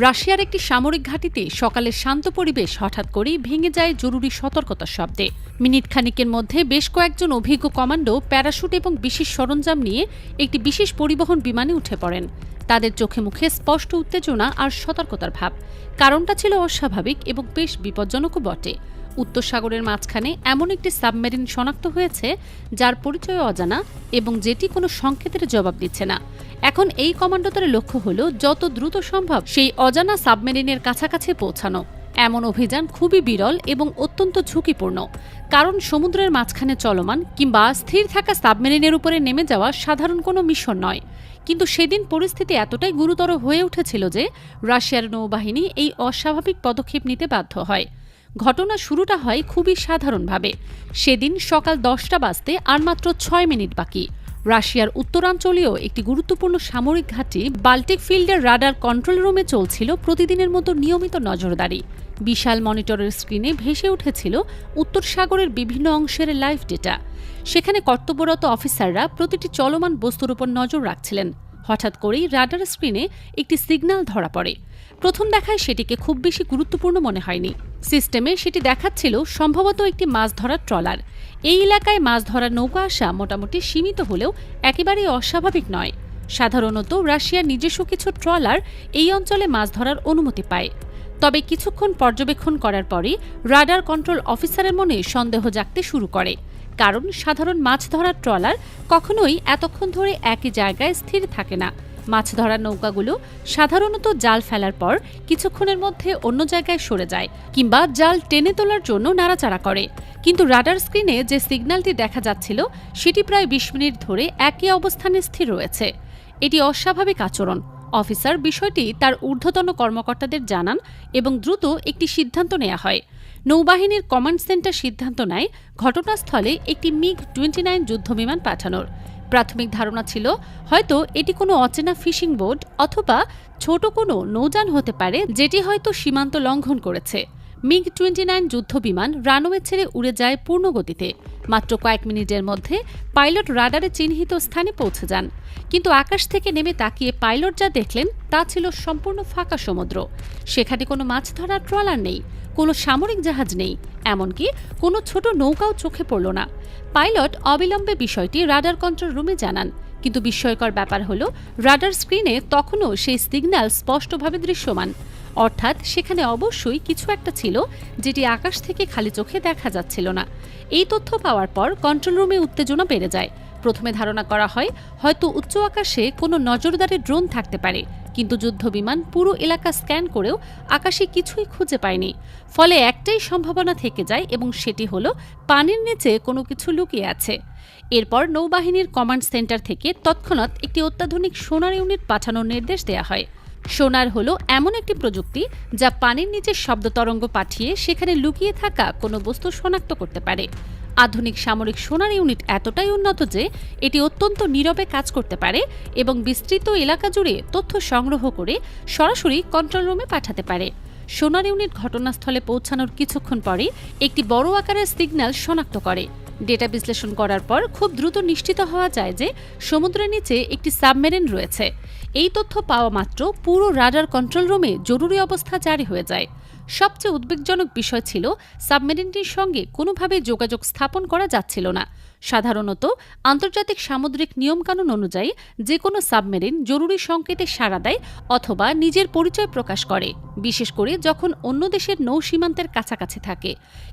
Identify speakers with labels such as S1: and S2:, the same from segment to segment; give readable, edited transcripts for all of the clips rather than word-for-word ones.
S1: রাশিয়ার একটি সামরিক ঘাঁটিতে সকালের শান্ত পরিবেশ হঠাৎ করেই ভেঙে যায় জরুরি সতর্কতার শব্দে। মিনিট খানিকের মধ্যে বেশ কয়েকজন অভিজ্ঞ কমান্ডো প্যারাশুট এবং বিশেষ সরঞ্জাম নিয়ে একটি বিশেষ পরিবহন বিমানে উঠে পড়েন। তাদের চোখে মুখে স্পষ্ট উত্তেজনা আর সতর্কতার ভাব। কারণটা ছিল অস্বাভাবিক এবং বেশ বিপজ্জনকও বটে। উত্তর সাগরের মাঝখানে এমন একটি সাবমেরিন শনাক্ত হয়েছে যার পরিচয় অজানা এবং যেটি কোনো সংকেতের জবাব দিচ্ছে না। এখন এই কমান্ডোদের লক্ষ্য হল যত দ্রুত সম্ভব সেই অজানা সাবমেরিনের কাছাকাছি পৌঁছানো। এমন অভিযান খুবই বিরল এবং অত্যন্ত ঝুঁকিপূর্ণ, কারণ সমুদ্রের মাঝখানে চলমান কিংবা স্থির থাকা সাবমেরিনের উপরে নেমে যাওয়া সাধারণ কোনো মিশন নয়। কিন্তু সেদিন পরিস্থিতি এতটাই গুরুতর হয়ে উঠেছিল যে রাশিয়ার নৌবাহিনী এই অস্বাভাবিক পদক্ষেপ নিতে বাধ্য হয়। ঘটনা শুরুটা হয় খুবই সাধারণভাবে। সেদিন সকাল 10টা বাজতে আর মাত্র 6 মিনিট বাকি। রাশিয়ার উত্তরাঞ্চলীয় একটি গুরুত্বপূর্ণ সামরিক ঘাঁটি বাল্টিক ফিল্ডের রাডার কন্ট্রোল রুমে চলছিল প্রতিদিনের মতো নিয়মিত নজরদারি। বিশাল মনিটরের স্ক্রিনে ভেসে উঠেছিল উত্তর সাগরের বিভিন্ন অংশের লাইভ ডেটা। সেখানে কর্তব্যরত অফিসাররা প্রতিটি চলমান বস্তুর উপর নজর রাখছিলেন। হঠাৎ করেই রাডার স্ক্রিনে একটি সিগন্যাল ধরা পড়ে। প্রথম দেখায় সেটিকে খুব বেশি গুরুত্বপূর্ণ মনে হয়নি। সিস্টেমে সেটি দেখাচ্ছিল সম্ভবত একটি মাছ ধরার ট্রলার। এই এলাকায় মাছ ধরার নৌকা আসা মোটামুটি সীমিত হলেও একেবারেই অস্বাভাবিক নয়। সাধারণত রাশিয়ার নিজস্ব কিছু ট্রলার এই অঞ্চলে মাছ ধরার অনুমতি পায়। তবে কিছুক্ষণ পর্যবেক্ষণ করার পরই রাডার কন্ট্রোল অফিসারের মনে সন্দেহ জাগতে শুরু করে, কারণ সাধারণ মাছ ধরার ট্রলার কখনোই এতক্ষণ ধরে একই জায়গায় স্থির থাকে না। মাছ ধরার নৌকাগুলো সাধারণত জাল ফেলার পর কিছুক্ষণের মধ্যে অন্য জায়গায় সরে যায় কিংবা জাল টেনে তোলার জন্য নাড়াচাড়া করে। কিন্তু রাডার স্ক্রিনে যে সিগন্যালটি দেখা যাচ্ছিল সেটি প্রায় 20 মিনিট ধরে একই অবস্থানে স্থির রয়েছে। এটি অস্বাভাবিক আচরণ। অফিসার বিষয়টি তার ঊর্ধ্বতন কর্মকর্তাদের জানান এবং দ্রুত একটি সিদ্ধান্ত নেওয়া হয়। নৌবাহিনীর কমান্ড সেন্টার সিদ্ধান্ত নেয় ঘটনাস্থলে একটি MiG-29 যুদ্ধবিমান পাঠানোর। প্রাথমিক ধারণা ছিল হয়তো এটি কোনো অচেনা ফিশিং বোট অথবা ছোট কোনো নৌযান হতে পারে, যেটি হয়তো সীমান্ত লঙ্ঘন করেছে। MiG-29 যুদ্ধবিমান রানওয়ে ছেড়ে উড়ে যায় পূর্ণ গতিতে। মাত্র কয়েক মিনিটের মধ্যে পাইলট রাডারে চিহ্নিত স্থানে পৌঁছে যান। কিন্তু আকাশ থেকে নেমে তাকিয়ে পাইলট যা দেখলেন তা ছিল সম্পূর্ণ ফাঁকা সমুদ্র। সেখানে কোনো মাছ ধরার ট্রলার নেই, কোনো সামরিক জাহাজ নেই, এমনকি কোনো ছোট নৌকাও চোখে পড়ল না। পাইলট অবিলম্বে বিষয়টি রাডার কন্ট্রোল রুমে জানান। কিন্তু বিস্ময়কর ব্যাপার হলো রাডার স্ক্রিনে তখনও সেই সিগন্যাল স্পষ্টভাবে দৃশ্যমান। অর্থাৎ সেখানে অবশ্যই কিছু একটা ছিল যেটি আকাশ থেকে খালি চোখে দেখা যাচ্ছিল না। এই তথ্য পাওয়ার পর কন্ট্রোল রুমে উত্তেজনা বেড়ে যায়। প্রথমে ধারণা করা হয় হয়তো উচ্চ আকাশে কোনো নজরদারি ড্রোন থাকতে পারে, কিন্তু যুদ্ধবিমান পুরো এলাকা স্ক্যান করেও আকাশে কিছুই খুঁজে পায়নি। ফলে একটাই সম্ভাবনা থেকে যায় এবং সেটি হলো পানির নিচে কোনো কিছু লুকিয়ে আছে। এরপর নৌবাহিনীর কমান্ড সেন্টার থেকে তৎক্ষণাৎ একটি অত্যাধুনিক সোনার ইউনিট পাঠানোর নির্দেশ দেওয়া হয়। সোনার হলো এমন একটি প্রযুক্তি যা পানির নিচে শব্দ তরঙ্গ পাঠিয়ে সেখানে লুকিয়ে থাকা কোনো বস্তু শনাক্ত করতে পারে। আধুনিক সামরিক সোনার ইউনিট এতটাই উন্নত যে এটি অত্যন্ত নীরবে কাজ করতে পারে এবং বিস্তৃত এলাকা জুড়ে তথ্য সংগ্রহ করে সরাসরি কন্ট্রোল রুমে পাঠাতে পারে। সোনার ইউনিট ঘটনাস্থলে পৌঁছানোর কিছুক্ষণ পরে একটি বড় আকারের সিগন্যাল শনাক্ত করে। ডেটা বিশ্লেষণ করার পর খুব দ্রুত নিশ্চিত হওয়া যায় যে সমুদ্রের নিচে একটি সাবমেরিন রয়েছে। এই তথ্য পাওয়া মাত্র পুরো রাডার কন্ট্রোল রুমে জরুরি অবস্থা জারি হয়ে যায়। সবচেয়ে উদ্বেগজনক বিষয় ছিল সাবমেরিনটির সঙ্গে কোনোভাবে যোগাযোগ স্থাপন করা যাচ্ছিল না। সাধারণত আন্তর্জাতিক সামুদ্রিক নিয়মকানুন অনুযায়ী যে কোনো সাবমেরিন জরুরি সংকেতে সাড়া দেয় অথবা নিজের পরিচয় প্রকাশ করে, বিশেষ করে যখন অন্য দেশের নৌ সীমান্তের কাছাকাছি থাকে।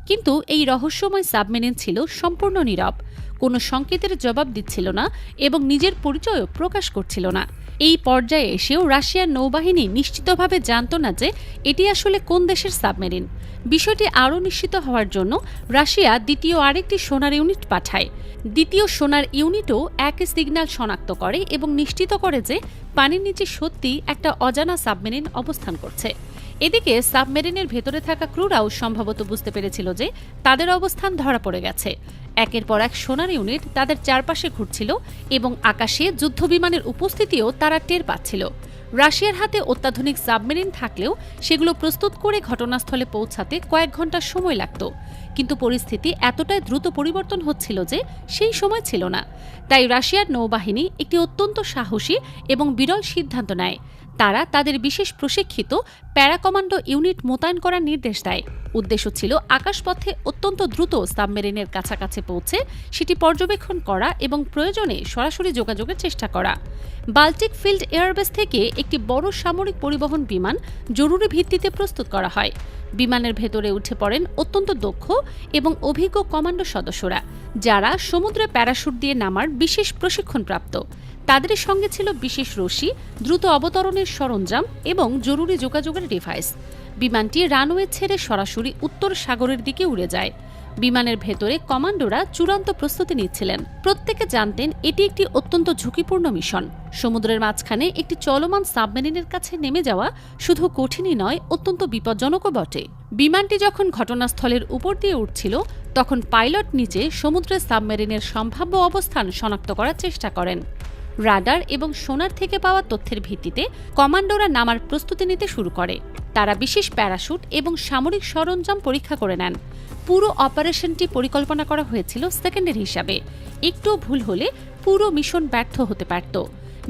S1: কিন্তু এই রহস্যময় সাবমেরিন ছিল সম্পূর্ণ নীরব, কোনো সংকেতের জবাব দিচ্ছিল না এবং নিজের পরিচয়ও প্রকাশ করছিল না। এই পর্যায়ে এসেও রাশিয়ার নৌবাহিনী নিশ্চিতভাবে জানত না যে এটি আসলে কোন দেশের সাবমেরিন। বিষয়টি আরও নিশ্চিত হওয়ার জন্য রাশিয়া দ্বিতীয় আরেকটি সোনার ইউনিট পাঠায়। দ্বিতীয় সোনার ইউনিটও একই সিগন্যাল শনাক্ত করে এবং নিশ্চিত করে যে পানির নিচে সত্যি একটা অজানা সাবমেরিন অবস্থান করছে। এদিকে সাবমেরিনের ভেতরে থাকা ক্রুরাও সম্ভবত বুঝতে পেরেছিল যে তাদের অবস্থান ধরা পড়ে গেছে। একের পর এক সোনার ইউনিট তাদের চারপাশে ঘুরছিল এবং আকাশে যুদ্ধবিমানের উপস্থিতিও তারা টের পাচ্ছিল। রাশিয়ার হাতে অত্যাধুনিক সাবমেরিন থাকলেও সেগুলো প্রস্তুত করে ঘটনাস্থলে পৌঁছাতে কয়েক ঘন্টা সময় লাগত। কিন্তু পরিস্থিতি এতটাই দ্রুত পরিবর্তন হচ্ছিল যে সেই সময় ছিল না। তাই রাশিয়ার নৌবাহিনী একটি অত্যন্ত সাহসী এবং বিরল সিদ্ধান্ত নেয়। তারা তাদের বিশেষ প্রশিক্ষিত প্যারা কমান্ডো ইউনিট মোতায়েন করার নির্দেশ দেয়। উদ্দেশ্য ছিল আকাশপথে অত্যন্ত দ্রুত সাবমেরিনের কাছাকাছি পৌঁছে সেটি পর্যবেক্ষণ করা এবং প্রয়োজনে সরাসরি যোগাযোগের চেষ্টা করা। বাল্টিক ফিল্ড এয়ারবেস থেকে একটি বড় সামরিক পরিবহন বিমান জরুরি ভিত্তিতে প্রস্তুত করা হয়। বিমানের ভেতরে উঠে পড়েন অত্যন্ত দক্ষ এবং অভিজ্ঞ কমান্ডো সদস্যরা, যারা সমুদ্রে প্যারাশুট দিয়ে নামার বিশেষ প্রশিক্ষণপ্রাপ্ত। তাদের সঙ্গে ছিল বিশেষ রশি, দ্রুত অবতরণের সরঞ্জাম এবং জরুরি যোগাযোগের ডিভাইস। বিমানটি রানওয়ে ছেড়ে সরাসরি উত্তর সাগরের দিকে উড়ে যায়। বিমানের ভেতরে কমান্ডোরা চূড়ান্ত প্রস্তুতি নিচ্ছিলেন। প্রত্যেকে জানতেন এটি একটি অত্যন্ত ঝুঁকিপূর্ণ মিশন। সমুদ্রের মাঝখানে একটি চলমান সাবমেরিনের কাছে নেমে যাওয়া শুধু কঠিনই নয়, অত্যন্ত বিপজ্জনকও বটে। বিমানটি যখন ঘটনাস্থলের উপর দিয়ে উঠছিল, তখন পাইলট নিচে সমুদ্রের সাবমেরিনের সম্ভাব্য অবস্থান শনাক্ত করার চেষ্টা করেন। রাডার এবং সোনার থেকে পাওয়া তথ্যের ভিত্তিতে কমান্ডোরা নামার প্রস্তুতি নিতে শুরু করে। তারা বিশেষ প্যারাশুট এবং সামরিক সরঞ্জাম পরীক্ষা করে নেন। পুরো অপারেশনটি পরিকল্পনা করা হয়েছিল সেকেন্ডের হিসাবে। একটু ভুল হলে পুরো মিশন ব্যর্থ হতে পারত।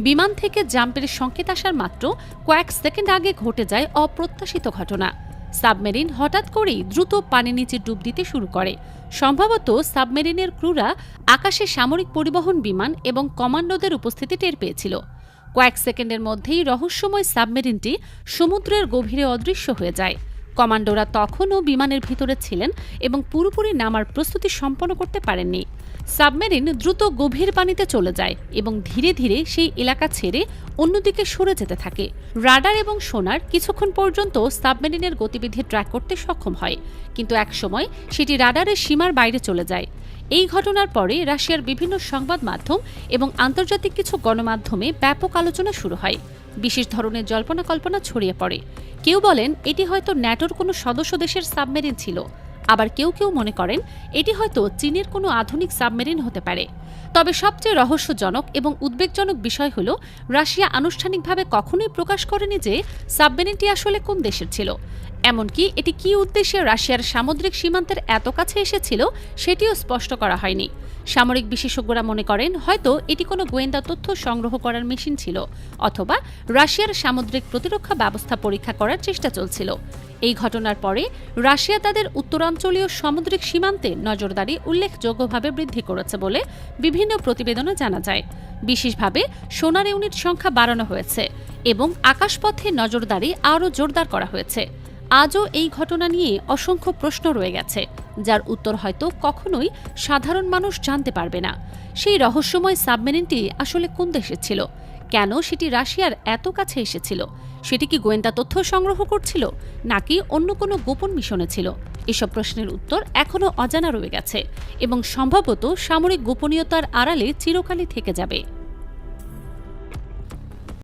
S1: বিমান থেকে জাম্পের সংকেত আসার মাত্র কয়েক সেকেন্ড আগে ঘটে যায় অপ্রত্যাশিত ঘটনা। সাবমেরিন হঠাৎ করেই দ্রুত পানি নিচে ডুব দিতে শুরু করে। সম্ভবত সাবমেরিনের ক্রুরা আকাশে সামরিক পরিবহন বিমান এবং কমান্ডোদের উপস্থিতি টের পেয়েছিল। কয়েক সেকেন্ডের মধ্যেই রহস্যময় সাবমেরিনটি সমুদ্রের গভীরে অদৃশ্য হয়ে যায়। কমান্ডোরা তখনও বিমানের ভিতরে ছিলেন এবং পুরোপুরি নামার প্রস্তুতি সম্পন্ন করতে পারেননি। সাবমেরিন দ্রুত গভীর পানিতে চলে যায় এবং ধীরে ধীরে সেই এলাকা ছেড়ে অন্যদিকে সরে যেতে থাকে। রাডার এবং সোনার কিছুক্ষণ পর্যন্ত সাবমেরিনের গতিবিধি ট্র্যাক করতে সক্ষম হয়, কিন্তু একসময় সেটি রাডারের সীমার বাইরে চলে যায়। এই ঘটনার পরে রাশিয়ার বিভিন্ন সংবাদ মাধ্যম এবং আন্তর্জাতিক কিছু গণমাধ্যমে ব্যাপক আলোচনা শুরু হয়। বিশেষ ধরনের জল্পনা কল্পনা ছড়িয়ে পড়ে। কেউ বলেন এটি হয়তো ন্যাটোর কোনো সদস্য দেশের সাবমেরিন ছিল, আবার কেউ কেউ মনে করেন এটি হয়তো চীনের কোনো আধুনিক সাবমেরিন হতে পারে। তবে সবচেয়ে রহস্যজনক এবং উদ্বেগজনক বিষয় হল, রাশিয়া আনুষ্ঠানিকভাবে কখনোই প্রকাশ করেনি যে সাবমেরিনটি আসলে কোন দেশের ছিল। এমনকি এটি কী উদ্দেশ্যে রাশিয়ার সামুদ্রিক সীমান্তের এত কাছে এসেছিল সেটিও স্পষ্ট করা হয়নি। সামরিক বিশেষজ্ঞরা মনে করেন হয়তো এটি কোনো গোয়েন্দা তথ্য সংগ্রহ করার মেশিন ছিল, অথবা রাশিয়ার সামুদ্রিক প্রতিরক্ষা ব্যবস্থা পরীক্ষা করার চেষ্টা চলছিল। এই ঘটনার পরে রাশিয়া তাদের উত্তরাঞ্চলীয় সামুদ্রিক সীমান্তে নজরদারি উল্লেখযোগ্যভাবে বৃদ্ধি করেছে বলে বিভিন্ন প্রতিবেদনে জানা যায়। বিশেষভাবে সোনার ইউনিট সংখ্যা বাড়ানো হয়েছে এবং আকাশপথে নজরদারি আরও জোরদার করা হয়েছে। আজও এই ঘটনা নিয়ে অসংখ্য প্রশ্ন রয়ে গেছে, যার উত্তর হয়তো কখনোই সাধারণ মানুষ জানতে পারবে না। সেই রহস্যময় সাবমেরিনটি আসলে কোন দেশে ছিল? কেন সেটি রাশিয়ার এত কাছে এসেছিল? সেটি কি গোয়েন্দা তথ্য সংগ্রহ করছিল, নাকি অন্য কোনো গোপন মিশনে ছিল? এসব প্রশ্নের উত্তর এখনও অজানা রয়ে গেছে এবং সম্ভবত সামরিক গোপনীয়তার আড়ালে চিরকালই থেকে যাবে।